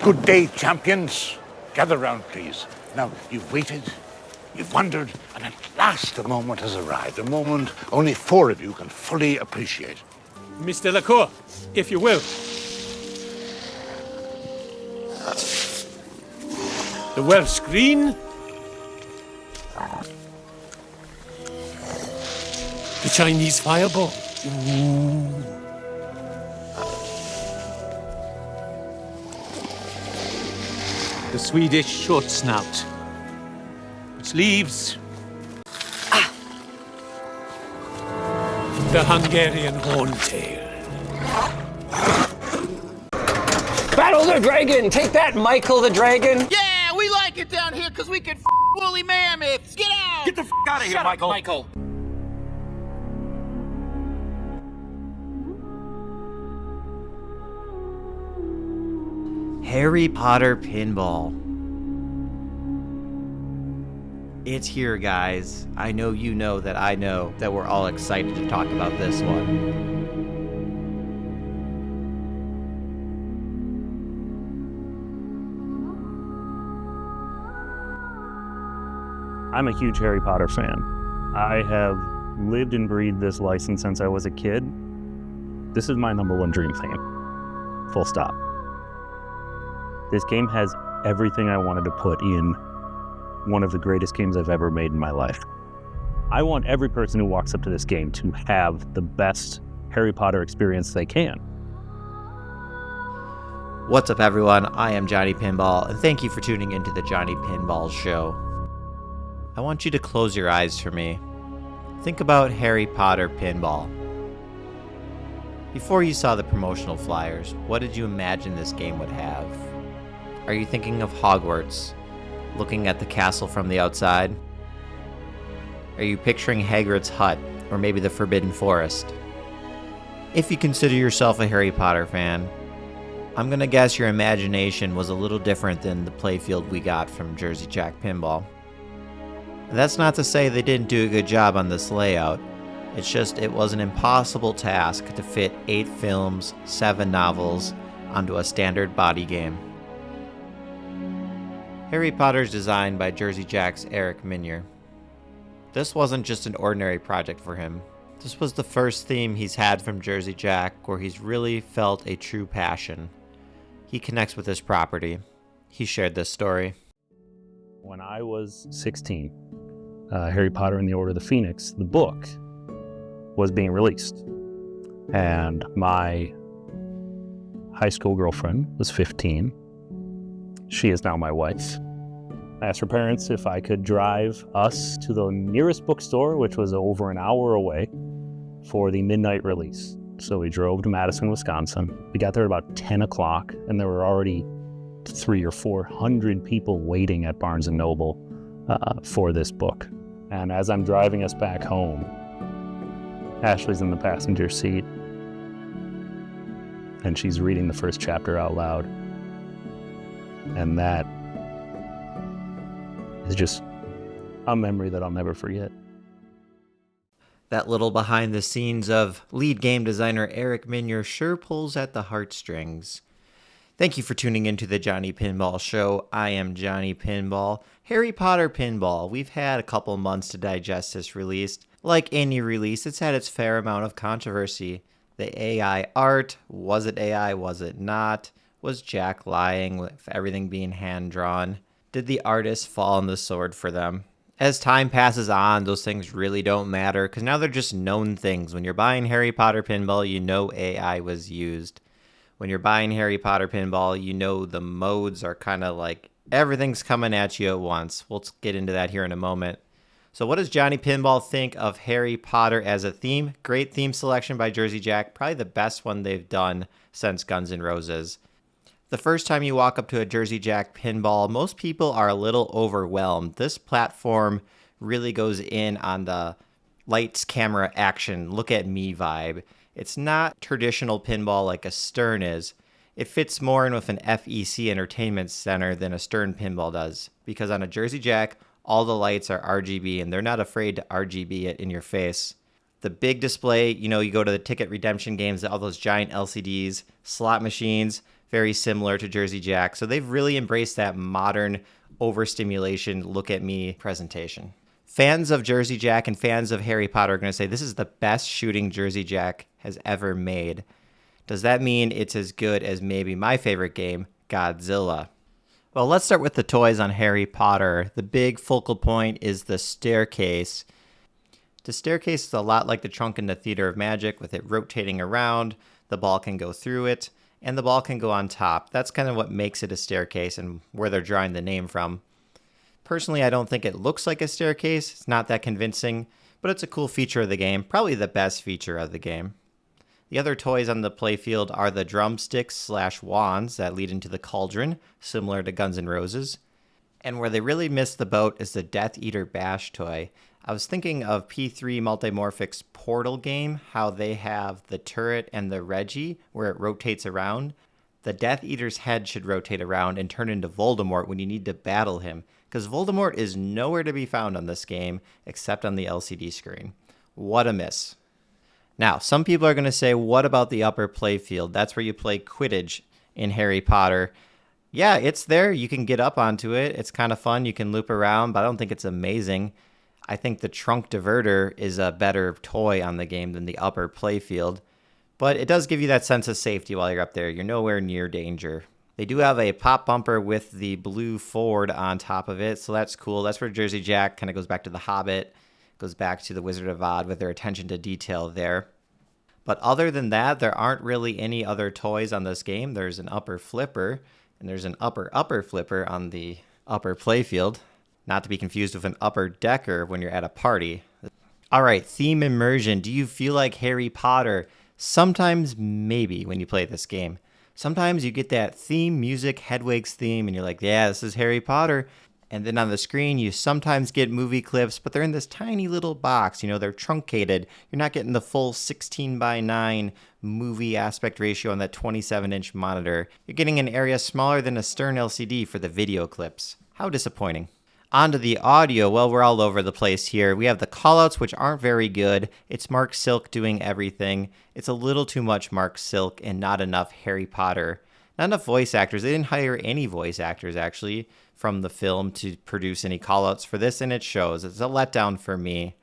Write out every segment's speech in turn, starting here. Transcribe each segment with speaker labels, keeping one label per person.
Speaker 1: Good day, champions. Gather round, please. Now, you've waited, you've wondered, and at last the moment has arrived. A moment only 4 of you can fully appreciate.
Speaker 2: Miss Delacour, if you will. The Welsh green. The Chinese fireball. Ooh. The Swedish short snout, which leaves the Hungarian horntail.
Speaker 3: Battle the dragon! Take that, Michael the dragon!
Speaker 4: Yeah, we like it down here because we can woolly mammoths. Get out!
Speaker 3: Get the out of here, Michael!
Speaker 5: Harry Potter Pinball. It's here, guys. I know you know that we're all excited to talk about this one.
Speaker 6: I'm a huge Harry Potter fan. I have lived and breathed this license since I was a kid. This is my #1 dream theme. Full stop. This game has everything I wanted to put in one of the greatest games I've ever made in my life. I want every person who walks up to this game to have the best Harry Potter experience they can.
Speaker 5: What's up, everyone? I am Johnny Pinball, and thank you for tuning into the Johnny Pinball Show. I want you to close your eyes for me. Think about Harry Potter Pinball. Before you saw the promotional flyers, what did you imagine this game would have? Are you thinking of Hogwarts, looking at the castle from the outside? Are you picturing Hagrid's hut, or maybe the Forbidden Forest? If you consider yourself a Harry Potter fan, I'm gonna guess your imagination was a little different than the playfield we got from Jersey Jack Pinball. That's not to say they didn't do a good job on this layout. It's just it was an impossible task to fit 8 films, 7 novels onto a standard body game. Harry Potter's designed by Jersey Jack's Eric Meunier. This wasn't just an ordinary project for him. This was the first theme he's had from Jersey Jack where he's really felt a true passion. He connects with his property. He shared this story.
Speaker 6: When I was 16, Harry Potter and the Order of the Phoenix, the book, was being released. And my high school girlfriend was 15. She is now my wife. I asked her parents if I could drive us to the nearest bookstore, which was over an hour away, for the midnight release. So we drove to Madison, Wisconsin. We got there at about 10 o'clock, and there were already 300 or 400 people waiting at Barnes & Noble for this book. And as I'm driving us back home, Ashley's in the passenger seat, and she's reading the first chapter out loud. And that is just a memory that I'll never forget.
Speaker 5: That little behind the scenes of lead game designer Eric Meunier sure pulls at the heartstrings. Thank you for tuning into the Johnny Pinball Show. I am Johnny Pinball. Harry Potter Pinball. We've had a couple months to digest this release. Like any release, it's had its fair amount of controversy. The AI art, was it AI, was it not? Was Jack lying with everything being hand-drawn? Did the artist fall on the sword for them? As time passes on, those things really don't matter because now they're just known things. When you're buying Harry Potter Pinball, you know AI was used. When you're buying Harry Potter Pinball, you know the modes are kind of like everything's coming at you at once. We'll get into that here in a moment. So what does Johnny Pinball think of Harry Potter as a theme? Great theme selection by Jersey Jack. Probably the best one they've done since Guns N' Roses. The first time you walk up to a Jersey Jack Pinball, most people are a little overwhelmed. This platform really goes in on the lights, camera, action, look at me vibe. It's not traditional pinball like a Stern is. It fits more in with an FEC entertainment center than a Stern pinball does. Because on a Jersey Jack, all the lights are RGB and they're not afraid to RGB it in your face. The big display, you go to the ticket redemption games, all those giant LCDs, slot machines, very similar to Jersey Jack. So they've really embraced that modern overstimulation, look at me presentation. Fans of Jersey Jack and fans of Harry Potter are going to say this is the best shooting Jersey Jack has ever made. Does that mean it's as good as maybe my favorite game, Godzilla? Well, let's start with the toys on Harry Potter. The big focal point is the staircase. The staircase is a lot like the trunk in the Theater of Magic, with it rotating around, the ball can go through it, and the ball can go on top. That's kind of what makes it a staircase and where they're drawing the name from. Personally, I don't think it looks like a staircase. It's not that convincing, but it's a cool feature of the game, probably the best feature of the game. The other toys on the playfield are the drumsticks/wands that lead into the cauldron, similar to Guns N' Roses. And where they really missed the boat is the Death Eater Bash toy. I was thinking of P3 Multimorphic's Portal game, how they have the turret and the Reggie, where it rotates around. The Death Eater's head should rotate around and turn into Voldemort when you need to battle him, because Voldemort is nowhere to be found on this game except on the LCD screen. What a miss. Now, some people are going to say, what about the upper playfield? That's where you play Quidditch in Harry Potter. Yeah, it's there. You can get up onto it. It's kind of fun. You can loop around, but I don't think it's amazing. I think the Trunk Diverter is a better toy on the game than the upper playfield, but it does give you that sense of safety while you're up there. You're nowhere near danger. They do have a pop bumper with the blue Ford on top of it, so that's cool. That's where Jersey Jack kind of goes back to The Hobbit, goes back to the Wizard of Oz with their attention to detail there. But other than that, there aren't really any other toys on this game. There's an upper flipper, and there's an upper flipper on the upper playfield. Not to be confused with an upper decker when you're at a party. All right, theme immersion. Do you feel like Harry Potter? Sometimes, maybe, when you play this game. Sometimes you get that theme music, Hedwig's theme, and you're like, yeah, this is Harry Potter. And then on the screen, you sometimes get movie clips, but they're in this tiny little box. You know, they're truncated. You're not getting the full 16:9 movie aspect ratio on that 27-inch monitor. You're getting an area smaller than a Stern LCD for the video clips. How disappointing. On to the audio. Well, we're all over the place here. We have the callouts, which aren't very good. It's Mark Silk doing everything. It's a little too much Mark Silk and not enough Harry Potter. Not enough voice actors. They didn't hire any voice actors, actually, from the film to produce any callouts for this, and it shows. It's a letdown for me.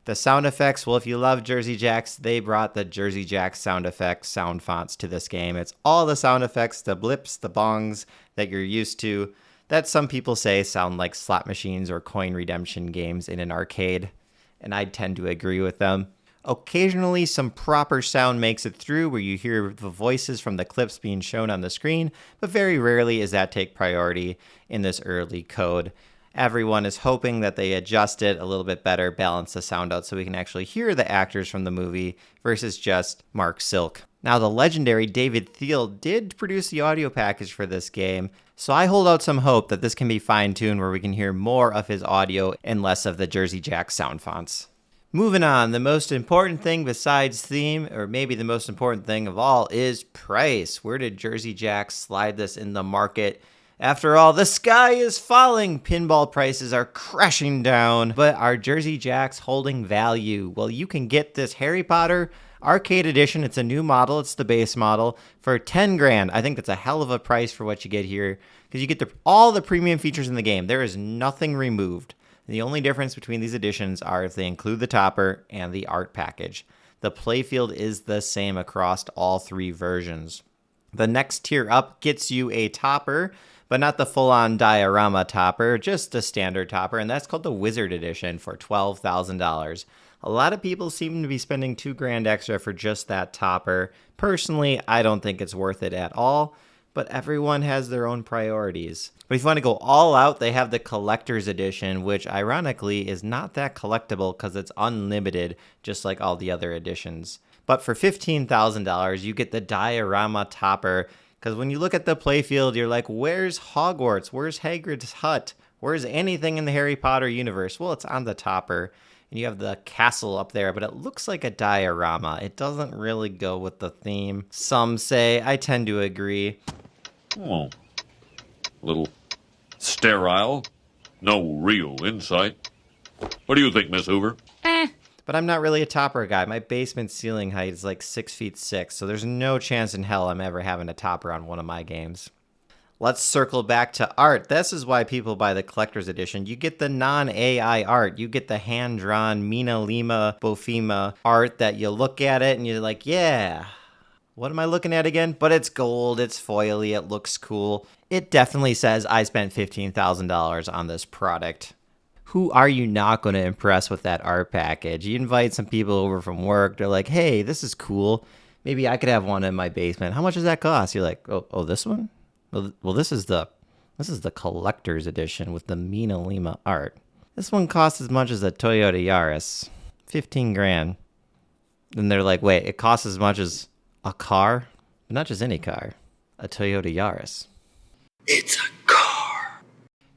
Speaker 5: The sound effects, well, if you love Jersey Jacks, they brought the Jersey Jacks sound effects, sound fonts to this game. It's all the sound effects, the blips, the bongs that you're used to, that some people say sound like slot machines or coin redemption games in an arcade, and I tend to agree with them. Occasionally, some proper sound makes it through where you hear the voices from the clips being shown on the screen, but very rarely does that take priority in this early code. Everyone is hoping that they adjust it a little bit better, balance the sound out so we can actually hear the actors from the movie versus just Mark Silk. Now, the legendary David Thiel did produce the audio package for this game, so I hold out some hope that this can be fine-tuned where we can hear more of his audio and less of the Jersey Jack sound fonts. Moving on, the most important thing besides theme, or maybe the most important thing of all, is price. Where did Jersey Jack slide this in the market? After all, the sky is falling. Pinball prices are crashing down, but are Jersey Jacks holding value? Well, you can get this Harry Potter Arcade Edition. It's a new model. It's the base model for 10 grand. I think that's a hell of a price for what you get here because you get all the premium features in the game. There is nothing removed. The only difference between these editions are if they include the topper and the art package. The playfield is the same across all three versions. The next tier up gets you a topper, but not the full-on diorama topper, just a standard topper, and that's called the Wizard Edition for $12,000. A lot of people seem to be spending $2 grand extra for just that topper. Personally, I don't think it's worth it at all, but everyone has their own priorities. But if you want to go all out, they have the Collector's Edition, which ironically is not that collectible because it's unlimited, just like all the other editions. But for $15,000, you get the diorama topper, because when you look at the playfield, you're like, where's Hogwarts? Where's Hagrid's hut? Where's anything in the Harry Potter universe? Well, it's on the topper. And you have the castle up there, but it looks like a diorama. It doesn't really go with the theme. Some say, I tend to agree.
Speaker 7: Oh, a little sterile. No real insight. What do you think, Miss Hoover?
Speaker 5: But I'm not really a topper guy. My basement ceiling height is like 6'6", so there's no chance in hell I'm ever having a topper on one of my games. Let's circle back to art. This is why people buy the collector's edition. You get the non-AI art. You get the hand-drawn Mina Lima Bofima art that you look at it and you're like, yeah, what am I looking at again? But it's gold, it's foily, it looks cool. It definitely says I spent $15,000 on this product. Who are you not going to impress with that art package? You invite some people over from work. They're like, hey, this is cool. Maybe I could have one in my basement. How much does that cost? You're like, oh, this one? Well, this is the collector's edition with the Mina Lima art. This one costs as much as a Toyota Yaris, 15 grand. Then they're like, wait, it costs as much as a car? But not just any car, a Toyota Yaris.
Speaker 4: It's a car.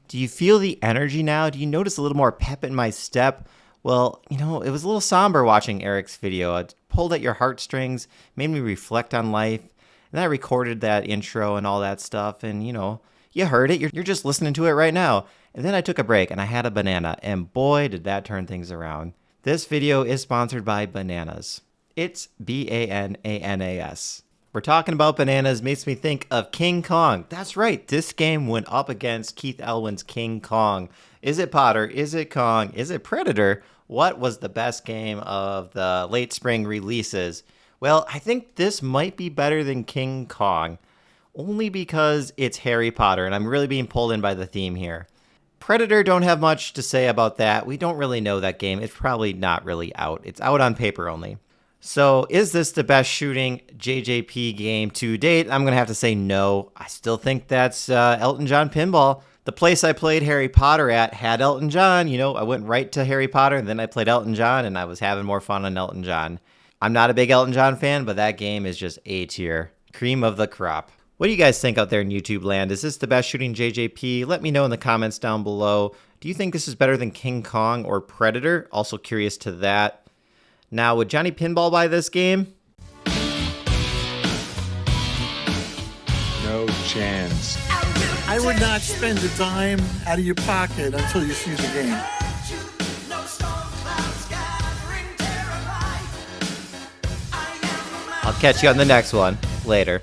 Speaker 5: Do you feel the energy now? Do you notice a little more pep in my step? Well, it was a little somber watching Eric's video. It pulled at your heartstrings, made me reflect on life. And then I recorded that intro and all that stuff, and you heard it. You're just listening to it right now. And then I took a break and I had a banana, and boy, did that turn things around. This video is sponsored by bananas. It's BANANAS. We're talking about bananas, makes me think of King Kong. That's right, this game went up against Keith Elwin's King Kong. Is it Potter? Is it Kong? Is it Predator? What was the best game of the late spring releases? Well, I think this might be better than King Kong, only because it's Harry Potter, and I'm really being pulled in by the theme here. Predator, don't have much to say about that. We don't really know that game. It's probably not really out. It's out on paper only. So, is this the best shooting JJP game to date? I'm going to have to say no. I still think that's Elton John Pinball. The place I played Harry Potter at had Elton John. I went right to Harry Potter, and then I played Elton John, and I was having more fun on Elton John. I'm not a big Elton John fan, but that game is just A tier. Cream of the crop. What do you guys think out there in YouTube land? Is this the best shooting JJP? Let me know in the comments down below. Do you think this is better than King Kong or Predator? Also curious to that. Now, would Johnny Pinball buy this game?
Speaker 8: No chance.
Speaker 9: I would not spend a dime out of your pocket until you see the game.
Speaker 5: I'll catch you on the next one. Later.